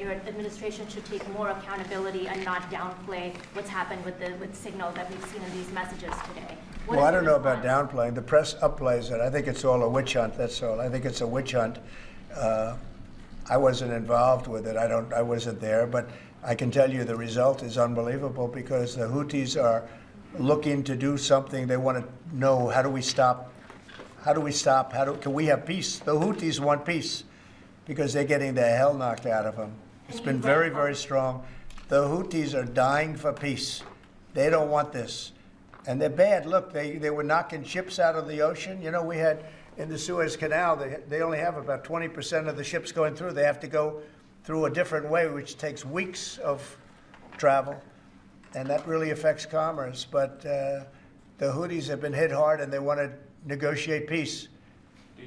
your administration should take more accountability and not downplay what's happened with Signal that we've seen in these messages today. Well, I don't know about downplaying. The press upplays it. I think it's all a witch hunt. That's all. I think it's a witch hunt. I wasn't involved with it. I wasn't there, but I can tell you the result is unbelievable because the Houthis are looking to do something. They want to know, how do we stop? How do we stop? Can we have peace? The Houthis want peace because they're getting the hell knocked out of them. It's been very, very strong. The Houthis are dying for peace. They don't want this. And they're bad. Look, they were knocking ships out of the ocean. You know, we had in the Suez Canal, they only have about 20% of the ships going through. They have to go through a different way, which takes weeks of travel. And that really affects commerce. But the Houthis have been hit hard, and they want to negotiate peace.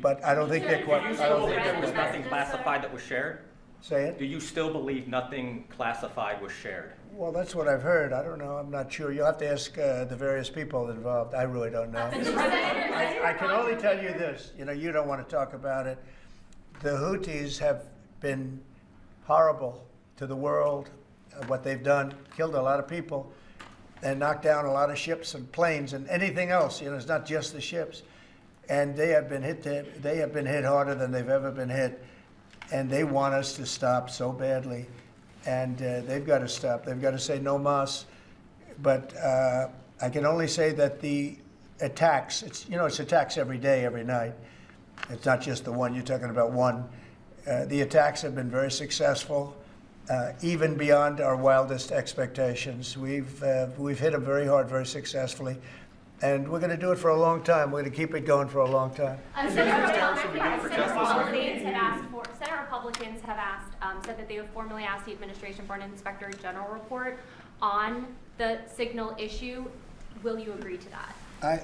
But I don't think they're quite. Do you still believe there was nothing classified that was shared? Say it? Do you still believe nothing classified was shared? Well, that's what I've heard. I don't know. I'm not sure. You'll have to ask the various people involved. I really don't know. I can only tell you this. You know, you don't want to talk about it. The Houthis have been horrible to the world. What they've done, killed a lot of people, and knocked down a lot of ships and planes and anything else. You know, it's not just the ships. And they have been hit. They have been hit harder than they've ever been hit, and they want us to stop so badly. And they've got to stop. They've got to say no mas. But I can only say that the attacks. It's attacks every day, every night. It's not just the one. You're talking about one. The attacks have been very successful. Even beyond our wildest expectations. We've hit them very hard, very successfly, and we're going to do it for a long time. We're going to keep it going for a long time. Senate Republicans have said that they have formally asked the administration for an Inspector General report on the Signal issue. Will you agree to that?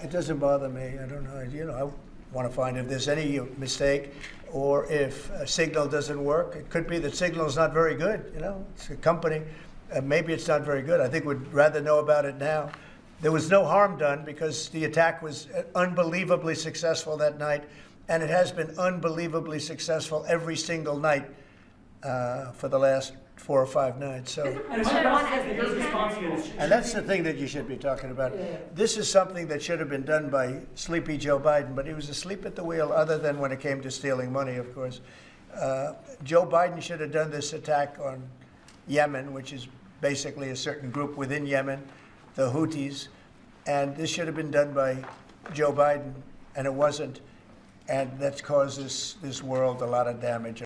It doesn't bother me. I don't know. You know, I want to find if there's any mistake or if Signal doesn't work. It could be that Signal is not very good. You know, it's a company. Maybe it's not very good. I think we'd rather know about it now. There was no harm done because the attack was unbelievably successful that night, and it has been unbelievably successful every single night for the last 4 or 5 nights. So, and that's the thing that you should be talking about. This is something that should have been done by sleepy Joe Biden, but he was asleep at the wheel, other than when it came to stealing money, of course. Joe Biden should have done this attack on Yemen, which is basically a certain group within Yemen, the Houthis, and this should have been done by Joe Biden, and it wasn't, and that's caused this world a lot of damage.